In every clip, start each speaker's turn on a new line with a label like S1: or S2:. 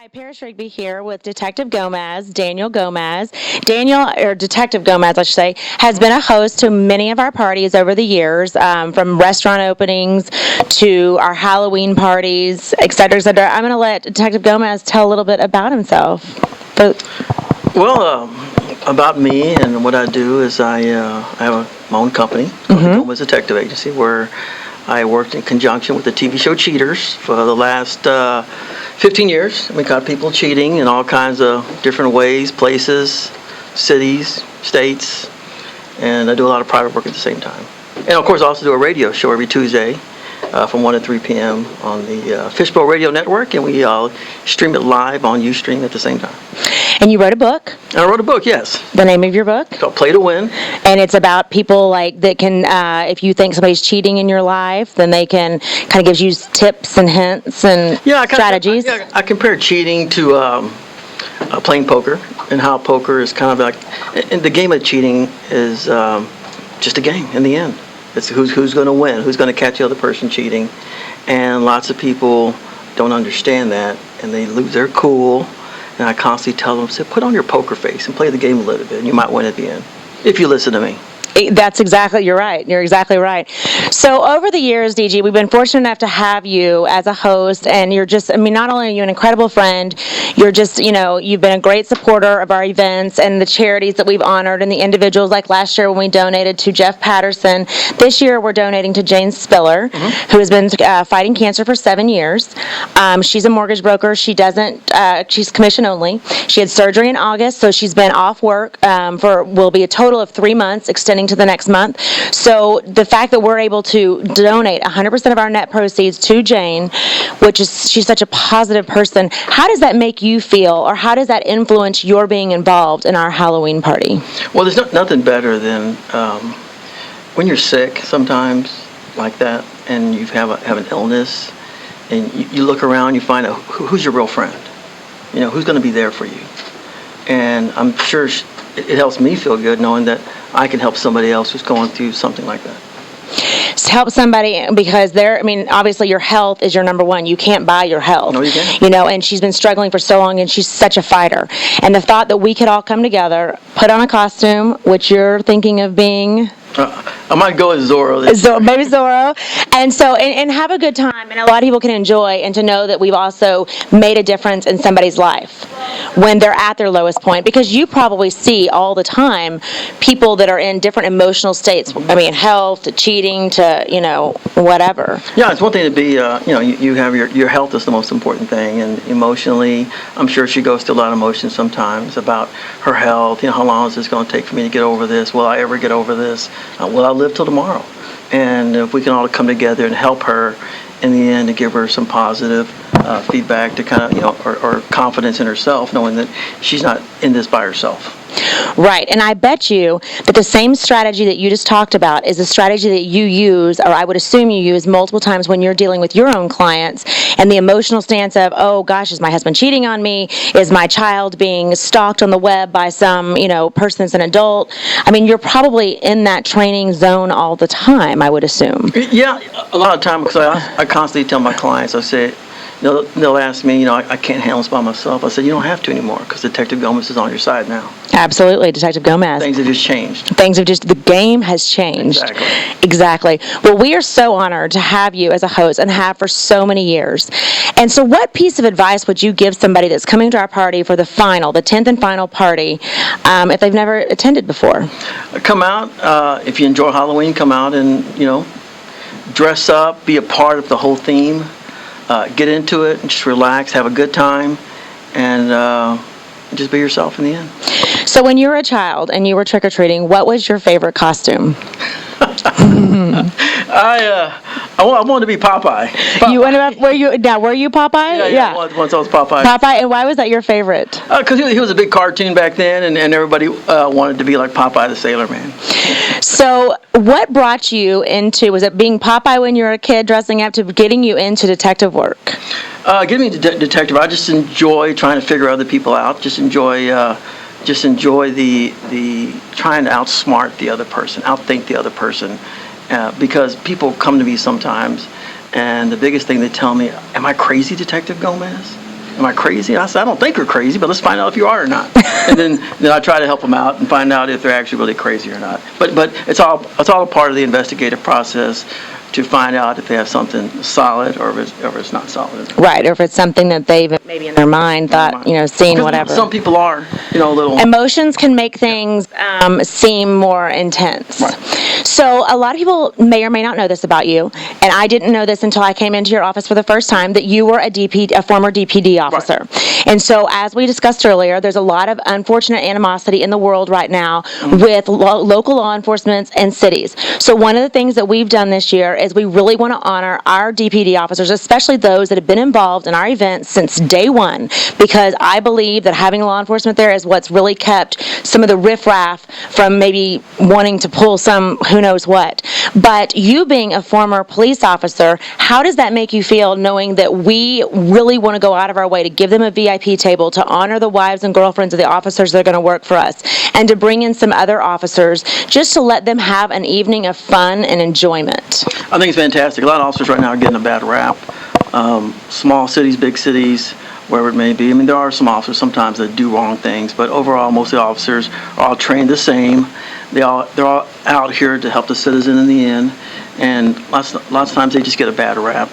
S1: Hi, Paris Rigby here with Detective Gomez, Daniel Gomez. Daniel, or Detective Gomez, I should say, has been a host to many of our parties over the years, from restaurant openings to our Halloween parties, et cetera, et cetera. I'm going to let Detective Gomez tell a little bit about himself. But,
S2: Well, about me and what I do is I have my own company called the Gomez Detective Agency, where I worked in conjunction with the TV show Cheaters for the last 15 years. We caught people cheating in all kinds of different ways, places, cities, states, and I do a lot of private work at the same time. And of course, I also do a radio show every Tuesday from 1 to 3 p.m. on the Fishbowl Radio Network, and we stream it live on Ustream at the same time.
S1: and you wrote a book.
S2: I wrote a book, yes,
S1: The name of your book?
S2: called Play to Win.
S1: And it's about people like that can, if you think somebody's cheating in your life, then they can kind of gives you tips and hints and strategies.
S2: I compare cheating to playing poker, and how poker is kind of like, and the game of cheating is just a game in the end. It's who's going to win, who's going to catch the other person cheating, and lots of people don't understand that, and they lose their cool. And I constantly tell them, put on your poker face and play the game a little bit, and you might win at the end, if you listen to me.
S1: That's exactly, you're right. You're exactly right. So over the years, DG, we've been fortunate enough to have you as a host, and you're just, I mean, not only are you an incredible friend, you're just, you've been a great supporter of our events and the charities that we've honored and the individuals, like last year when we donated to Jeff Patterson. This year we're donating to Jane Spiller, who has been fighting cancer for 7 years. She's a mortgage broker. She's commission only. She had surgery in August, so she's been off work will be a total of 3 months, extending to the next month. So the fact that we're able to donate 100% of our net proceeds to Jane, she's such a positive person, how does that make you feel, or how does that influence your being involved in our Halloween party?
S2: Well, there's nothing better than when you're sick sometimes like that, and you have an illness, and you look around, you find out who's your real friend, who's going to be there for you. And I'm sure it helps me feel good knowing that I can help somebody else who's going through something like that.
S1: Help somebody, because obviously your health is your number one. You can't buy your health.
S2: No, you can't.
S1: And she's been struggling for so long, and she's such a fighter. And the thought that we could all come together, put on a costume, which you're thinking of being...
S2: I might go as Zorro.
S1: Maybe Zorro. And so, and have a good time, and a lot of people can enjoy, and to know that we've also made a difference in somebody's life when they're at their lowest point. Because you probably see all the time people that are in different emotional states. I mean, health to cheating to, whatever.
S2: Yeah, it's one thing to be, you have your health is the most important thing. And emotionally, I'm sure she goes through a lot of emotions sometimes about her health. How long is this going to take for me to get over this? Will I ever get over this? Will I live till tomorrow? And if we can all come together and help her in the end, to give her some positive feedback to kind of, or confidence in herself, knowing that she's not in this by herself.
S1: Right, and I bet you that the same strategy that you just talked about is a strategy that you use, or I would assume you use multiple times when you're dealing with your own clients, and the emotional stance of, oh gosh, is my husband cheating on me? Is my child being stalked on the web by some, person that's an adult? I mean, you're probably in that training zone all the time, I would assume.
S2: Yeah, a lot of time, because I constantly tell my clients, I say, they'll ask me, I can't handle this by myself. I said, you don't have to anymore, because Detective Gomez is on your side now.
S1: Absolutely, Detective Gomez.
S2: Things have just changed.
S1: The game has changed. Exactly. Well, we are so honored to have you as a host, and have for so many years. And so what piece of advice would you give somebody that's coming to our party for the 10th and final party, if they've never attended before?
S2: Come out. If you enjoy Halloween, come out and, dress up, be a part of the whole theme. Get into it and just relax, have a good time, and just be yourself in the end.
S1: So when you were a child and you were trick-or-treating, what was your favorite costume?
S2: I wanted to be Popeye.
S1: Were you Popeye?
S2: Yeah. Once I was Popeye.
S1: Popeye, and why was that your favorite?
S2: Because he was a big cartoon back then, and everybody wanted to be like Popeye the Sailor Man.
S1: So what brought you into, was it being Popeye when you were a kid, dressing up, to getting you into detective work?
S2: Getting me into detective, I just enjoy trying to figure other people out. Just enjoy the trying to outsmart the other person, outthink the other person, because people come to me sometimes, and the biggest thing they tell me, am I crazy, Detective Gomez? am I crazy? I said, I don't think you're crazy, but let's find out if you are or not. And then I try to help them out and find out if they're actually really crazy or not. But it's all a part of the investigative process to find out if they have something solid or if it's not solid.
S1: Right, or if it's something that they've maybe in their mind thought, seen, whatever.
S2: Some people are, a little...
S1: Emotions can make things seem more intense.
S2: Right.
S1: So a lot of people may or may not know this about you, and I didn't know this until I came into your office for the first time, that you were a former DPD officer. Right. And so as we discussed earlier, there's a lot of unfortunate animosity in the world right now with local law enforcement and cities. So one of the things that we've done this year is we really want to honor our DPD officers, especially those that have been involved in our events since day one, because I believe that having law enforcement there is what's really kept some of the riffraff from maybe wanting to pull some who knows what. But you being a former police officer, how does that make you feel, knowing that we really want to go out of our way to give them a VIP table, to honor the wives and girlfriends of the officers that are going to work for us, and to bring in some other officers just to let them have an evening of fun and enjoyment?
S2: I think it's fantastic. A lot of officers right now are getting a bad rap. Small cities, big cities, wherever it may be. I mean, there are some officers sometimes that do wrong things, but overall, most of the officers are all trained the same. They're all out here to help the citizen in the end, and lots of times they just get a bad rap.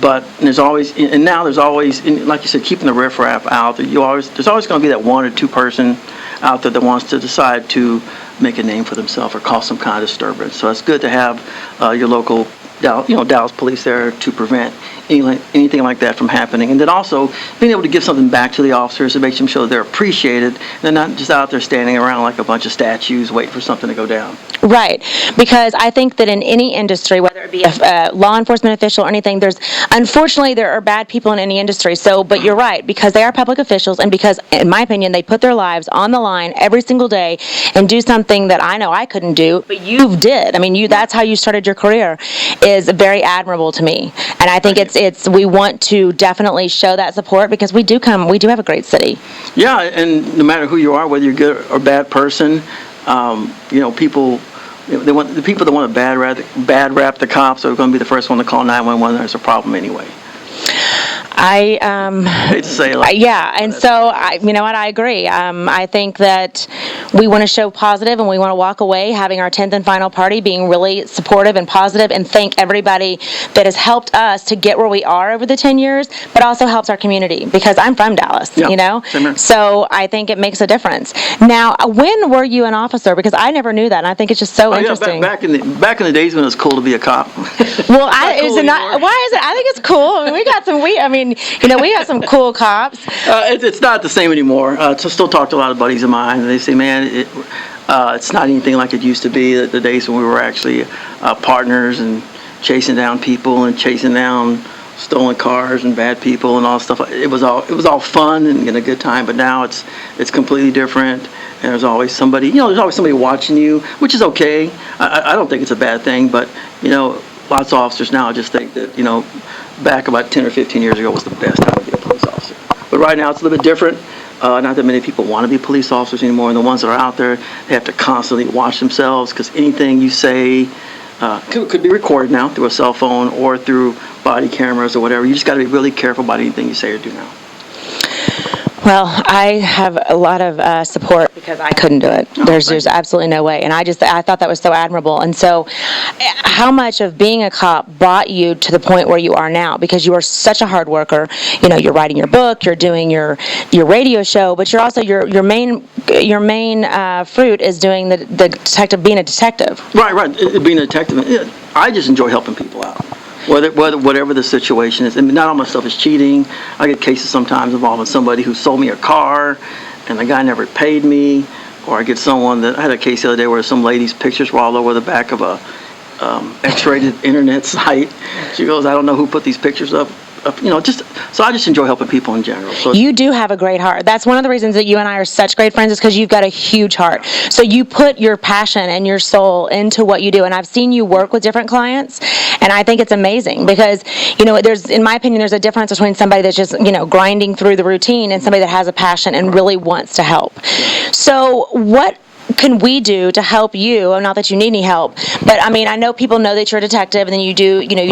S2: But there's always, like you said, keeping the riffraff out. There's always going to be that one or two person out there that wants to decide to make a name for themselves or cause some kind of disturbance. So it's good to have your local, Dallas police there to prevent anything like that from happening. And then also being able to give something back to the officers, it makes them show that they're appreciated. They're not just out there standing around like a bunch of statues waiting for something to go down.
S1: Right, because I think that in any industry, whether it be a law enforcement official or anything, unfortunately there are bad people in any industry. So, but you're right, because they are public officials, and because, in my opinion, they put their lives on the line every single day and do something that I know I couldn't do, but you did. I mean, that's how you started your career, is very admirable to me. And I think we want to definitely show that support, because we do have a great city.
S2: Yeah, and no matter who you are, whether you're a good or bad person, people, the people that want to bad rap the cops are going to be the first one to call 911 when there's a problem anyway.
S1: I
S2: hate to say it like
S1: and so I agree. I think that we want to show positive, and we want to walk away having our 10th and final party being really supportive and positive, and thank everybody that has helped us to get where we are over the 10 years, but also helps our community, because I'm from Dallas,
S2: Same here.
S1: So I think it makes a difference. Now, when were you an officer? Because I never knew that, and I think it's just so interesting.
S2: Back in the days when it was cool to be a cop.
S1: Well, is it not? Why is it? I think it's cool. I mean, we have some cool cops.
S2: It's not the same anymore. Still talk to a lot of buddies of mine, and they say, man, it's not anything like it used to be. The days when we were actually partners and chasing down people and chasing down stolen cars and bad people and all stuff. It was all fun and a good time. But now it's completely different. And there's always somebody, watching you, which is okay. I don't think it's a bad thing, but lots of officers now just think that back about 10 or 15 years ago was the best time to be a police officer. But right now it's a little bit different. Not that many people want to be police officers anymore, and the ones that are out there, they have to constantly watch themselves, because anything you say could be recorded now through a cell phone or through body cameras or whatever. You just got to be really careful about anything you say or do now.
S1: Well, I have a lot of support, because I couldn't do it. There's absolutely no way. And I thought that was so admirable. And so how much of being a cop brought you to the point where you are now? Because you are such a hard worker. You're writing your book, you're doing your radio show, but you're also your main fruit is doing the detective, being a detective.
S2: Right. Being a detective. I just enjoy helping people out. Whatever the situation is. I mean, not all my stuff is cheating. I get cases sometimes involving somebody who sold me a car and the guy never paid me. Or I get I had a case the other day where some lady's pictures were all over the back of a X-rated internet site. She goes, I don't know who put these pictures up. So I just enjoy helping people in general. So
S1: you do have a great heart. That's one of the reasons that you and I are such great friends, is because you've got a huge heart. So you put your passion and your soul into what you do. And I've seen you work with different clients, and I think it's amazing, because, in my opinion, there's a difference between somebody that's just, grinding through the routine and somebody that has a passion and really wants to help. So what can we do to help you? Not that you need any help, but I mean, I know people know that you're a detective, and then you've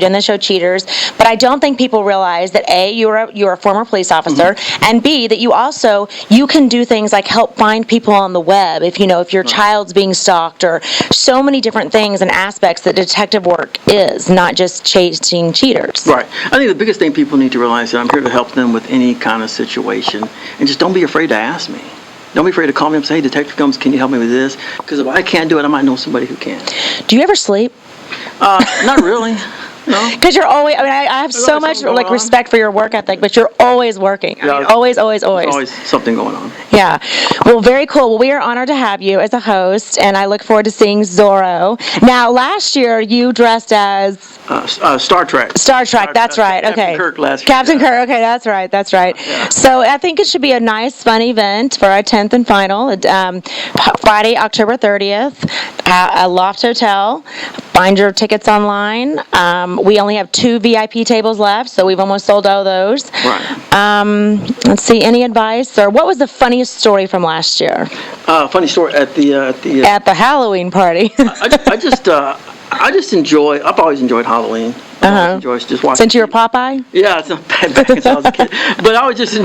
S1: done the show Cheaters, but I don't think people realize that A, you're a former police officer, and B, that you can do things like help find people on the web if your child's being stalked, or so many different things and aspects that detective work is, not just chasing cheaters.
S2: Right. I think the biggest thing people need to realize is that I'm here to help them with any kind of situation, and just don't be afraid to ask me. Don't be afraid to call me up and say, hey, Detective Combs, can you help me with this? Because if I can't do it, I might know somebody who can.
S1: Do you ever sleep?
S2: Not really. No.
S1: Because you're always, I have so much respect for your work ethic, but you're always working. Always.
S2: There's always something going on.
S1: Yeah. Well, very cool. Well, we are honored to have you as a host, and I look forward to seeing Zorro. Now, last year you dressed as
S2: Star Trek.
S1: Star Trek. That's right.
S2: Captain
S1: Okay.
S2: Kirk last year.
S1: Captain Kirk. Okay, that's right.
S2: Yeah.
S1: So I think it should be a nice, fun event for our 10th and final. Friday, October 30th, at Aloft Hotel. Find your tickets online. We only have 2 VIP tables left, so we've almost sold out of those.
S2: Right.
S1: Let's see. Any advice, or what was the funniest story from last year?
S2: Funny story at
S1: the Halloween party.
S2: I just enjoy. I've always enjoyed Halloween. I enjoy just watching.
S1: Since you were Popeye?
S2: Yeah, it's not bad back since I was a kid. But I just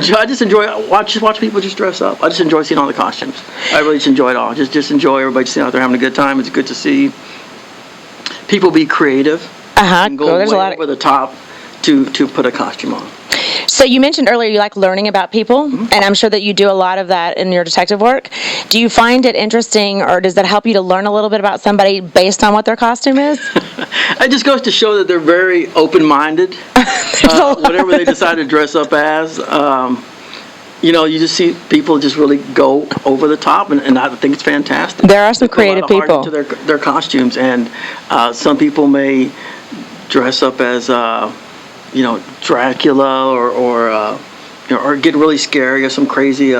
S2: enjoy watch people just dress up. I just enjoy seeing all the costumes. I really just enjoy it all. Just enjoy everybody just out there having a good time. It's good to see people be creative. And go
S1: There's
S2: way
S1: a lot
S2: over the top to put a costume on.
S1: So you mentioned earlier you like learning about people, and I'm sure that you do a lot of that in your detective work. Do you find it interesting, or does that help you to learn a little bit about somebody based on what their costume is?
S2: It just goes to show that they're very open-minded, whatever they decide to dress up as. You just see people just really go over the top, and I think it's fantastic.
S1: There are some creative people.
S2: Into their costumes, and some people may dress up as Dracula, or get really scary, or some crazy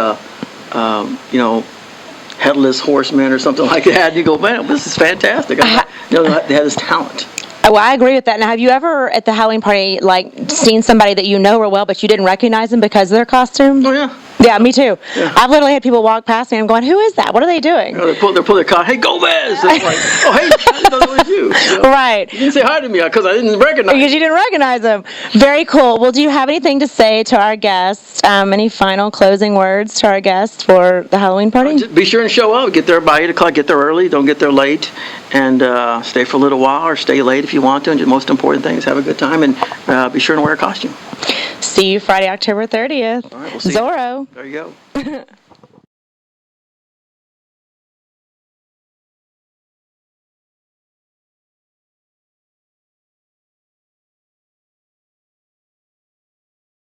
S2: headless horseman or something like that. And you go, man, this is fantastic. They have this talent.
S1: Well, I agree with that. Now, have you ever at the Halloween party seen somebody that you know real well, but you didn't recognize them because of their costume?
S2: Oh yeah.
S1: Yeah, me too.
S2: Yeah.
S1: I've literally had people walk past me and I'm going, who is that? What are they doing?
S2: They pull their car. Hey, Gomez! I'm like, oh, hey, I didn't know that was you.
S1: Right.
S2: You didn't say hi to me because I didn't recognize you.
S1: Because you didn't recognize them. Very cool. Well, do you have anything to say to our guests? Any final closing words to our guests for the Halloween party?
S2: Just be sure and show up. Get there by 8 o'clock. Get there early. Don't get there late. And stay for a little while, or stay late if you want to. And the most important thing is have a good time, and be sure to wear a costume.
S1: See you Friday, October 30th.
S2: All right, we'll see
S1: Zorro.
S2: you. There you go.